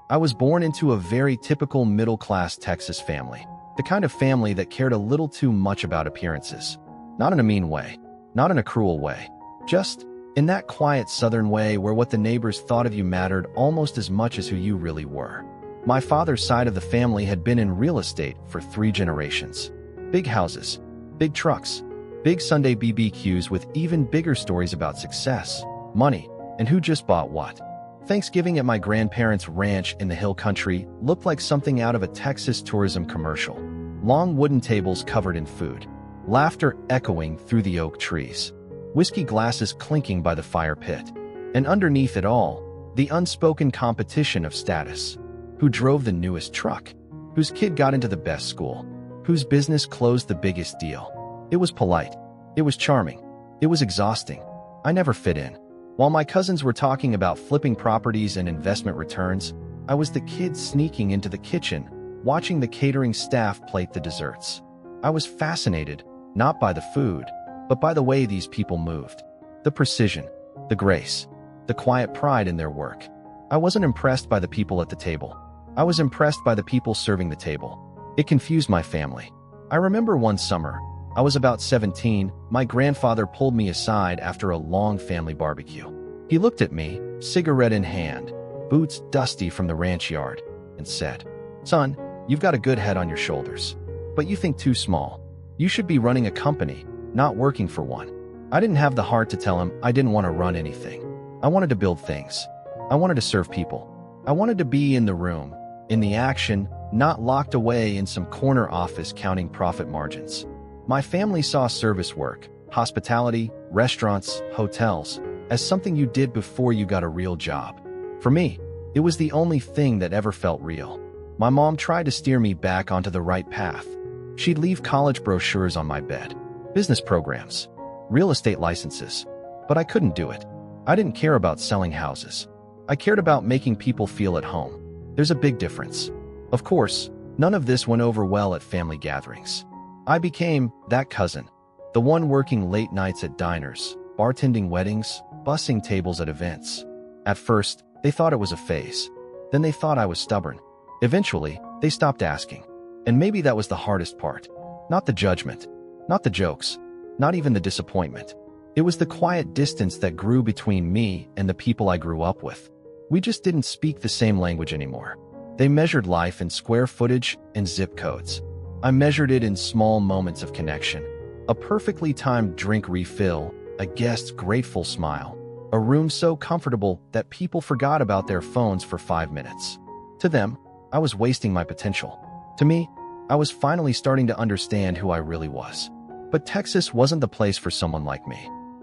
I was born into a very typical middle-class Texas family, the kind of family that cared a little too much about appearances. Not in a mean way, not in a cruel way, just in that quiet Southern way where what the neighbors thought of you mattered almost as much as who you really were. My father's side of the family had been in real estate for 3 generations. Big houses, big trucks, big Sunday BBQs with even bigger stories about success, money, and who just bought what. Thanksgiving at my grandparents' ranch in the hill country looked like something out of a Texas tourism commercial. Long wooden tables covered in food, laughter echoing through the oak trees, whiskey glasses clinking by the fire pit, and underneath it all, the unspoken competition of status. Who drove the newest truck? Whose kid got into the best school? Whose business closed the biggest deal? It was polite. It was charming. It was exhausting. I never fit in. While my cousins were talking about flipping properties and investment returns, I was the kid sneaking into the kitchen, watching the catering staff plate the desserts. I was fascinated, not by the food, but by the way these people moved. The precision, the grace, the quiet pride in their work. I wasn't impressed by the people at the table. I was impressed by the people serving the table. It confused my family. I remember one summer, I was about 17, my grandfather pulled me aside after a long family barbecue. He looked at me, cigarette in hand, boots dusty from the ranch yard, and said, "Son, you've got a good head on your shoulders, but you think too small. You should be running a company, not working for one." I didn't have the heart to tell him I didn't want to run anything. I wanted to build things. I wanted to serve people. I wanted to be in the room, in the action, not locked away in some corner office counting profit margins. My family saw service work, hospitality, restaurants, hotels, as something you did before you got a real job. For me, it was the only thing that ever felt real. My mom tried to steer me back onto the right path. She'd leave college brochures on my bed, business programs, real estate licenses, but I couldn't do it. I didn't care about selling houses. I cared about making people feel at home. There's a big difference. Of course, none of this went over well at family gatherings. I became that cousin, the one working late nights at diners, bartending weddings, bussing tables at events. At first, they thought it was a phase. Then they thought I was stubborn. Eventually, they stopped asking. And maybe that was the hardest part. Not the judgment, not the jokes, not even the disappointment. It was the quiet distance that grew between me and the people I grew up with. We just didn't speak the same language anymore. They measured life in square footage and zip codes. I measured it in small moments of connection. A perfectly timed drink refill, a guest's grateful smile, a room so comfortable that people forgot about their phones for 5 minutes. To them, I was wasting my potential. To me, I was finally starting to understand who I really was. But Texas wasn't the place for someone like me.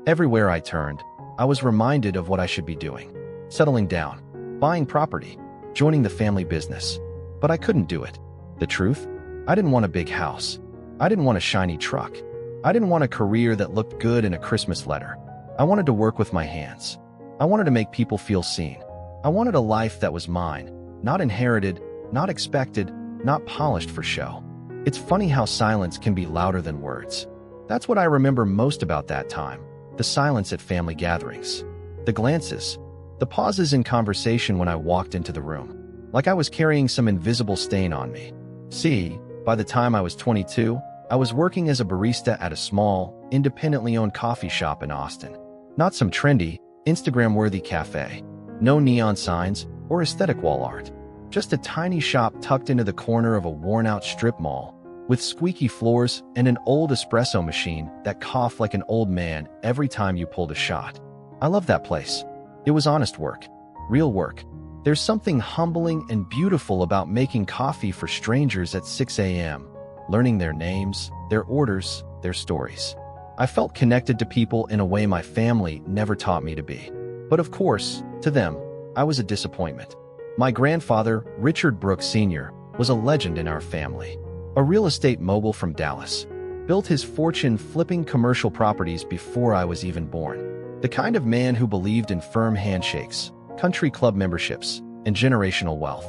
Everywhere I turned, I was reminded of what I should be doing. Settling down, buying property, joining the family business. But I couldn't do it. The truth? I didn't want a big house. I didn't want a shiny truck. I didn't want a career that looked good in a Christmas letter. I wanted to work with my hands. I wanted to make people feel seen. I wanted a life that was mine, not inherited, not expected, not polished for show. It's funny how silence can be louder than words. That's what I remember most about that time. The silence at family gatherings. The glances. The pauses in conversation when I walked into the room. Like I was carrying some invisible stain on me. See, by the time I was 22, I was working as a barista at a small, independently owned coffee shop in Austin. Not some trendy, Instagram-worthy cafe. No neon signs or aesthetic wall art. Just a tiny shop tucked into the corner of a worn-out strip mall, with squeaky floors and an old espresso machine that coughed like an old man every time you pulled a shot. I loved that place. It was honest work, real work. There's something humbling and beautiful about making coffee for strangers at 6 a.m., learning their names, their orders, their stories. I felt connected to people in a way my family never taught me to be. But of course, to them, I was a disappointment. My grandfather, Richard Brooks Sr., was a legend in our family. A real estate mogul from Dallas. Built his fortune flipping commercial properties before I was even born. The kind of man who believed in firm handshakes, country club memberships, and generational wealth.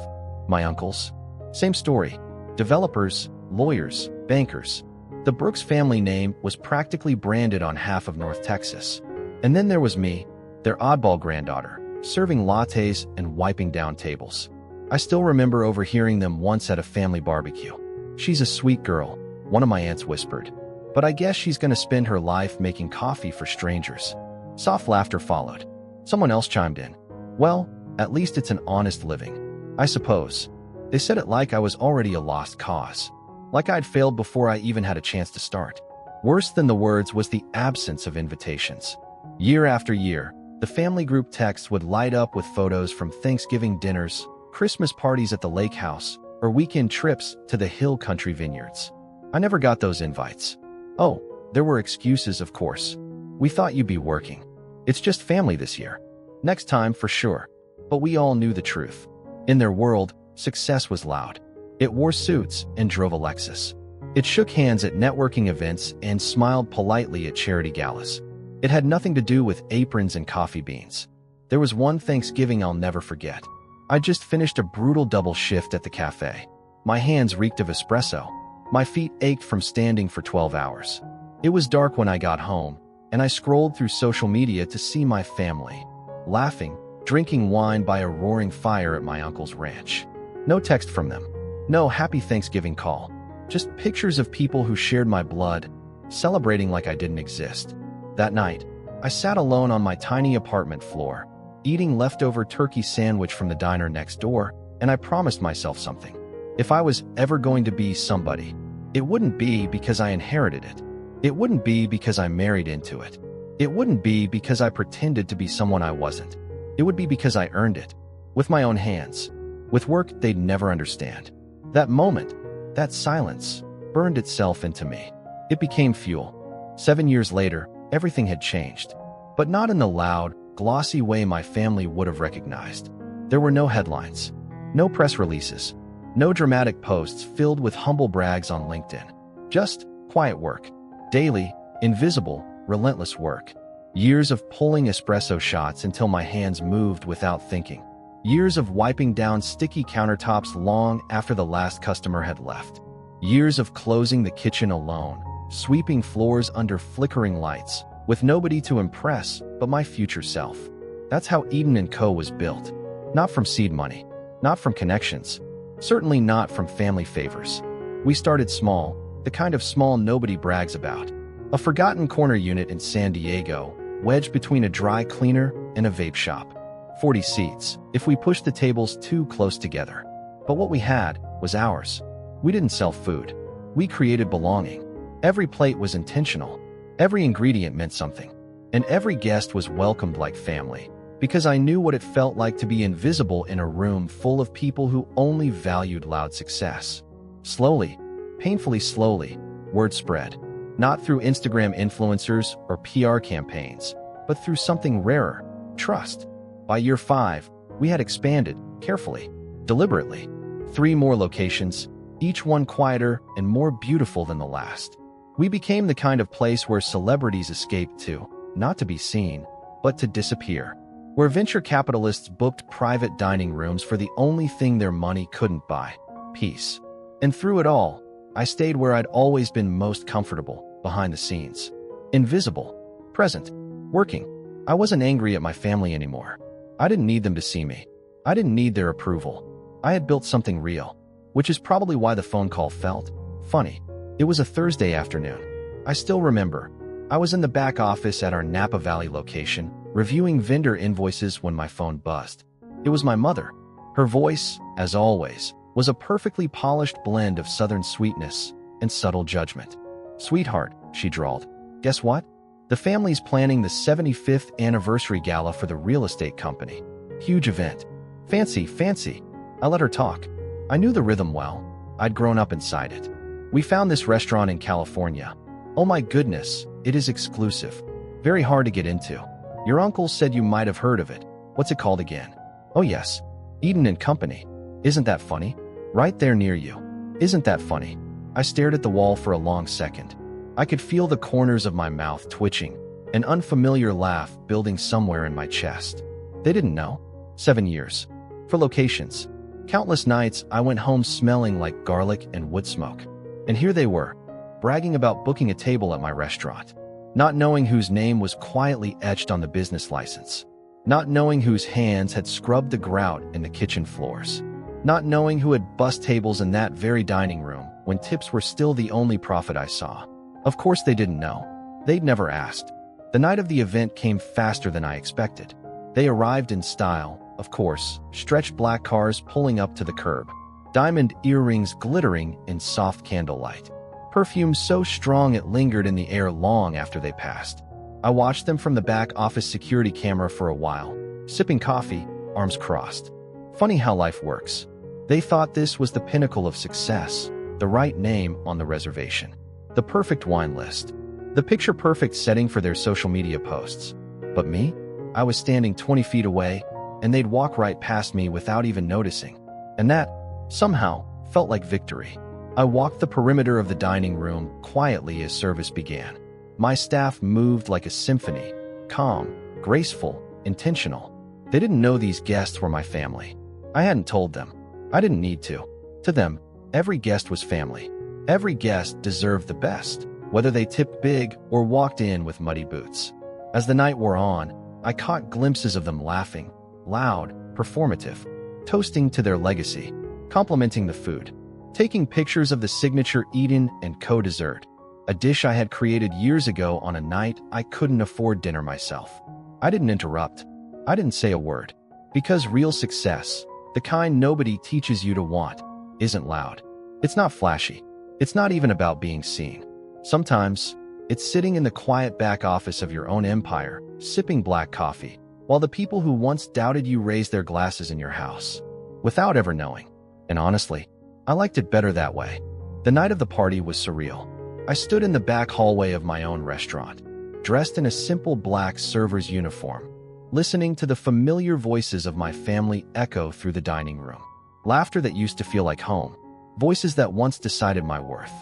My uncles? Same story. Developers, lawyers, bankers. The Brooks family name was practically branded on half of North Texas. And then there was me, their oddball granddaughter, serving lattes and wiping down tables. I still remember overhearing them once at a family barbecue. "She's a sweet girl," one of my aunts whispered. "But I guess she's going to spend her life making coffee for strangers." Soft laughter followed. Someone else chimed in. "Well, at least it's an honest living, I suppose." They said it like I was already a lost cause, like I'd failed before I even had a chance to start. Worse than the words was the absence of invitations. Year after year, the family group text would light up with photos from Thanksgiving dinners, Christmas parties at the lake house, or weekend trips to the hill country vineyards. I never got those invites. Oh, there were excuses, of course. "We thought you'd be working. It's just family this year. Next time for sure." But we all knew the truth. In their world, success was loud. It wore suits and drove a Lexus. It shook hands at networking events and smiled politely at charity galas. It had nothing to do with aprons and coffee beans. There was one Thanksgiving I'll never forget. I just finished a brutal double shift at the cafe. My hands reeked of espresso. My feet ached from standing for 12 hours. It was dark when I got home, and I scrolled through social media to see my family, laughing, drinking wine by a roaring fire at my uncle's ranch. No text from them. No happy Thanksgiving call. Just pictures of people who shared my blood, celebrating like I didn't exist. That night, I sat alone on my tiny apartment floor, eating leftover turkey sandwich from the diner next door, and I promised myself something. If I was ever going to be somebody, it wouldn't be because I inherited it. It wouldn't be because I married into it. It wouldn't be because I pretended to be someone I wasn't. It would be because I earned it, with my own hands, with work they'd never understand. That moment, that silence, burned itself into me. It became fuel. 7 years later, everything had changed, but not in the loud, glossy way my family would have recognized. There were no headlines, no press releases, no dramatic posts filled with humble brags on LinkedIn. Just quiet work. Daily, invisible, relentless work. Years of pulling espresso shots until my hands moved without thinking. Years of wiping down sticky countertops long after the last customer had left. Years of closing the kitchen alone, sweeping floors under flickering lights, with nobody to impress but my future self. That's how Eden & Co. was built. Not from seed money, not from connections, certainly not from family favors. We started small, the kind of small nobody brags about. A forgotten corner unit in San Diego, wedged between a dry cleaner and a vape shop. 40 seats, if we pushed the tables too close together. But what we had was ours. We didn't sell food. We created belonging. Every plate was intentional. Every ingredient meant something. And every guest was welcomed like family, because I knew what it felt like to be invisible in a room full of people who only valued loud success. Slowly, painfully slowly, word spread. Not through Instagram influencers or PR campaigns, but through something rarer, trust. By year 5, we had expanded, carefully, deliberately. 3 more locations, each one quieter and more beautiful than the last. We became the kind of place where celebrities escaped to, not to be seen, but to disappear. Where venture capitalists booked private dining rooms for the only thing their money couldn't buy, peace. And through it all, I stayed where I'd always been most comfortable, behind the scenes. Invisible, present, working. I wasn't angry at my family anymore. I didn't need them to see me. I didn't need their approval. I had built something real, which is probably why the phone call felt funny. It was a Thursday afternoon. I still remember. I was in the back office at our Napa Valley location, reviewing vendor invoices when my phone buzzed. It was my mother. Her voice, as always, was a perfectly polished blend of southern sweetness and subtle judgment. "Sweetheart," she drawled, "guess what? The family's planning the 75th anniversary gala for the real estate company. Huge event. Fancy, fancy." I let her talk. I knew the rhythm well. I'd grown up inside it. "We found this restaurant in California. Oh my goodness, it is exclusive. Very hard to get into. Your uncle said you might have heard of it. What's it called again?" "Oh yes, Eden & Company. Isn't that funny? Right there near you. Isn't that funny?" I stared at the wall for a long second. I could feel the corners of my mouth twitching, an unfamiliar laugh building somewhere in my chest. They didn't know. 7 years. For locations. Countless nights I went home smelling like garlic and wood smoke. And here they were, bragging about booking a table at my restaurant. Not knowing whose name was quietly etched on the business license. Not knowing whose hands had scrubbed the grout in the kitchen floors. not knowing who had bussed tables in that very dining room when tips were still the only profit I saw. Of course they didn't know. They'd never asked. The night of the event came faster than I expected. They arrived in style, of course, stretched black cars pulling up to the curb, diamond earrings glittering in soft candlelight, perfume so strong it lingered in the air long after they passed. I watched them from the back office security camera for a while, sipping coffee, arms crossed. Funny how life works. They thought this was the pinnacle of success, the right name on the reservation, the perfect wine list, the picture-perfect setting for their social media posts. But me? I was standing 20 feet away, and they'd walk right past me without even noticing. And that, somehow, felt like victory. I walked the perimeter of the dining room quietly as service began. My staff moved like a symphony, calm, graceful, intentional. They didn't know these guests were my family. I hadn't told them. I didn't need to. To them, every guest was family. Every guest deserved the best, whether they tipped big or walked in with muddy boots. As the night wore on, I caught glimpses of them laughing, loud, performative, toasting to their legacy, complimenting the food, taking pictures of the signature Eden & Co. dessert, a dish I had created years ago on a night I couldn't afford dinner myself. I didn't interrupt. I didn't say a word. Because real success, the kind nobody teaches you to want, isn't loud. It's not flashy. It's not even about being seen. Sometimes, it's sitting in the quiet back office of your own empire, sipping black coffee, while the people who once doubted you raise their glasses in your house, without ever knowing. And honestly, I liked it better that way. The night of the party was surreal. I stood in the back hallway of my own restaurant, dressed in a simple black server's uniform, listening to the familiar voices of my family echo through the dining room. Laughter that used to feel like home. Voices that once decided my worth.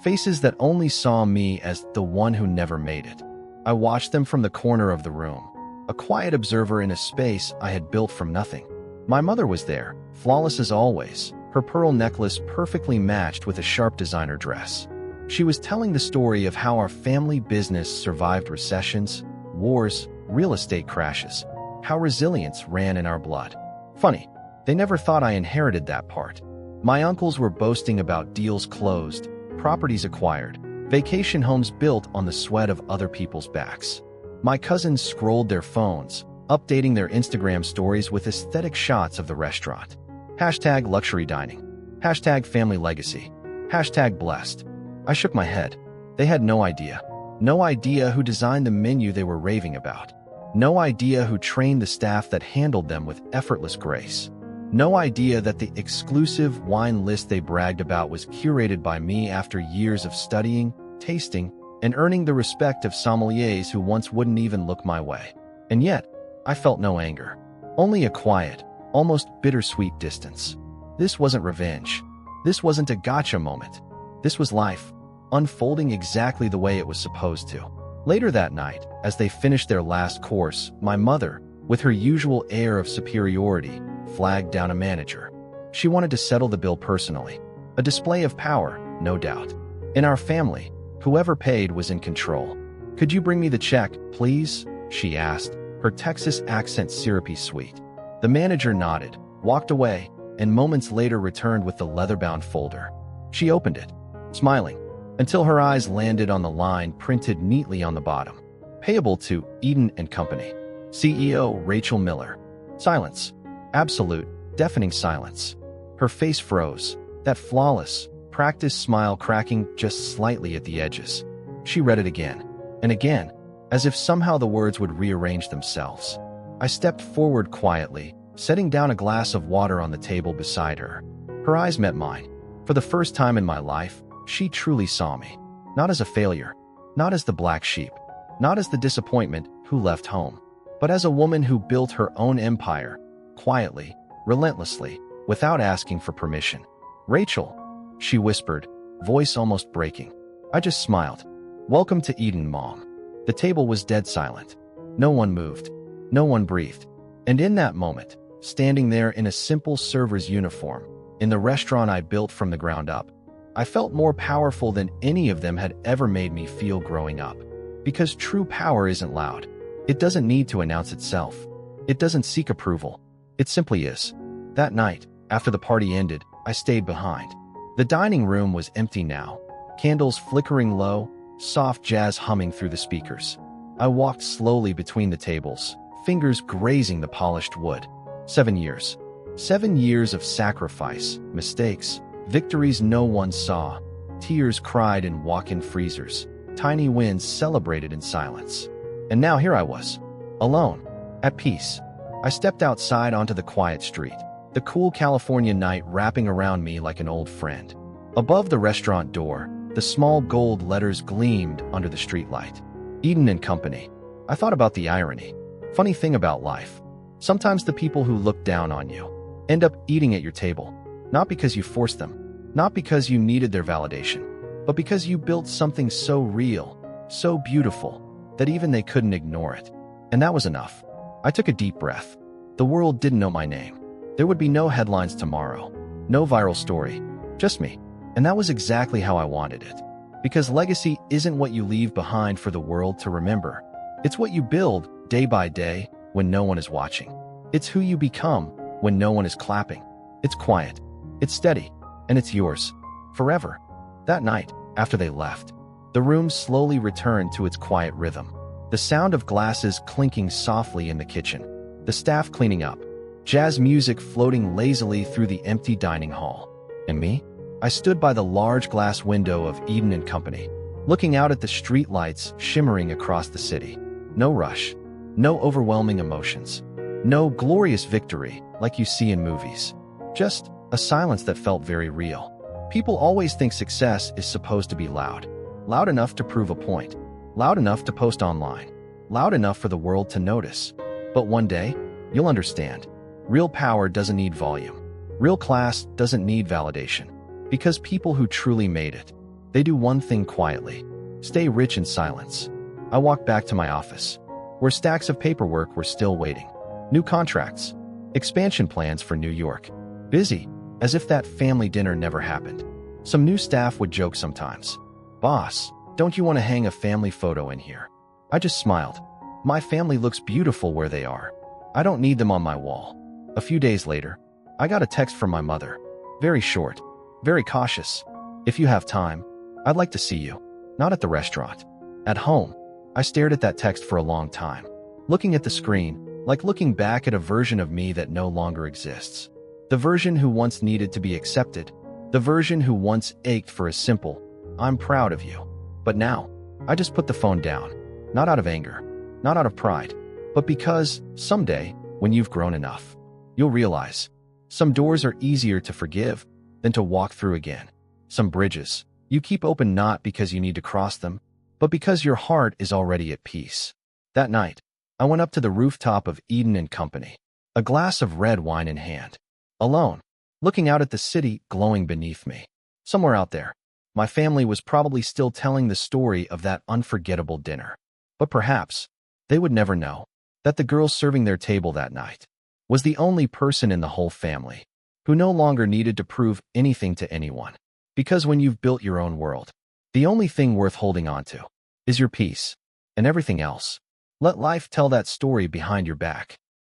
Faces that only saw me as the one who never made it. I watched them from the corner of the room, a quiet observer in a space I had built from nothing. My mother was there, flawless as always, her pearl necklace perfectly matched with a sharp designer dress. She was telling the story of how our family business survived recessions, wars, real estate crashes, how resilience ran in our blood. Funny, they never thought I inherited that part. My uncles were boasting about deals closed, properties acquired, vacation homes built on the sweat of other people's backs. My cousins scrolled their phones, updating their Instagram stories with aesthetic shots of the restaurant. Hashtag luxury dining. Hashtag family legacy. Hashtag blessed. I shook my head. They had no idea. No idea who designed the menu they were raving about. No idea who trained the staff that handled them with effortless grace. No idea that the exclusive wine list they bragged about was curated by me after years of studying, tasting, and earning the respect of sommeliers who once wouldn't even look my way. And yet, I felt no anger. Only a quiet, almost bittersweet distance. This wasn't revenge. This wasn't a gotcha moment. This was life, unfolding exactly the way it was supposed to. Later that night, as they finished their last course, my mother, with her usual air of superiority, flagged down a manager. She wanted to settle the bill personally. A display of power, no doubt. In our family, whoever paid was in control. "Could you bring me the check, please?" she asked, her Texas accent syrupy sweet. The manager nodded, walked away, and moments later returned with the leather-bound folder. She opened it, smiling, until her eyes landed on the line printed neatly on the bottom. Payable to Eden & Company. CEO Rachel Miller. Silence. Absolute, deafening silence. Her face froze, that flawless, practiced smile cracking just slightly at the edges. She read it again, and again, as if somehow the words would rearrange themselves. I stepped forward quietly, setting down a glass of water on the table beside her. Her eyes met mine. For the first time in my life, she truly saw me. Not as a failure, not as the black sheep, not as the disappointment who left home, but as a woman who built her own empire, quietly, relentlessly, without asking for permission. "Rachel," she whispered, voice almost breaking. I just smiled. "Welcome to Eden, Mom." The table was dead silent. No one moved. No one breathed. And in that moment, standing there in a simple server's uniform, in the restaurant I built from the ground up, I felt more powerful than any of them had ever made me feel growing up. Because true power isn't loud. It doesn't need to announce itself. It doesn't seek approval. It simply is. That night, After the party ended, I stayed behind. The dining room was empty now, candles flickering low, soft jazz humming through the speakers. I walked slowly between the tables, fingers grazing the polished wood. 7 years. 7 years of sacrifice, mistakes, victories no one saw, tears cried in walk-in freezers, tiny wins celebrated in silence. And now here I was, alone, at peace. I stepped outside onto the quiet street, the cool California night wrapping around me like an old friend. Above the restaurant door, the small gold letters gleamed under the streetlight. Eden and Company. I thought about the irony. Funny thing about life. Sometimes the people who look down on you end up eating at your table, not because you forced them, not because you needed their validation, but because you built something so real, so beautiful, that even they couldn't ignore it. And that was enough. I took a deep breath. The world didn't know my name. There would be no headlines tomorrow, no viral story, just me. And that was exactly how I wanted it. Because legacy isn't what you leave behind for the world to remember. It's what you build day by day when no one is watching. It's who you become when no one is clapping. It's quiet, it's steady, and it's yours, forever. That night, after they left, the room slowly returned to its quiet rhythm. The sound of glasses clinking softly in the kitchen, the staff cleaning up, jazz music floating lazily through the empty dining hall. And me? I stood by the large glass window of Eden and Company, looking out at the street lights shimmering across the city. No rush, no overwhelming emotions, no glorious victory like you see in movies. Just a silence that felt very real. People always think success is supposed to be loud. Loud enough to prove a point. Loud enough to post online. Loud enough for the world to notice. But one day, you'll understand. Real power doesn't need volume. Real class doesn't need validation. Because people who truly made it, they do one thing quietly. Stay rich in silence. I walked back to my office, where stacks of paperwork were still waiting. New contracts. Expansion plans for New York. Busy, as if that family dinner never happened. Some new staff would joke sometimes. "Boss, don't you want to hang a family photo in here?" I just smiled. My family looks beautiful where they are. I don't need them on my wall. A few days later, I got a text from my mother. Very short, very cautious. "If you have time, I'd like to see you." Not at the restaurant. At home. I stared at that text for a long time, looking at the screen, like looking back at a version of me that no longer exists. The version who once needed to be accepted. The version who once ached for a simple, "I'm proud of you." But now, I just put the phone down. Not out of anger, not out of pride, but because, someday, when you've grown enough, you'll realize some doors are easier to forgive than to walk through again. Some bridges you keep open not because you need to cross them, but because your heart is already at peace. That night, I went up to the rooftop of Eden and Company, a glass of red wine in hand, alone, looking out at the city glowing beneath me. Somewhere out there, my family was probably still telling the story of that unforgettable dinner. But perhaps they would never know that the girl serving their table that night was the only person in the whole family who no longer needed to prove anything to anyone. Because when you've built your own world, the only thing worth holding on to is your peace, and everything else. Let life tell that story behind your back.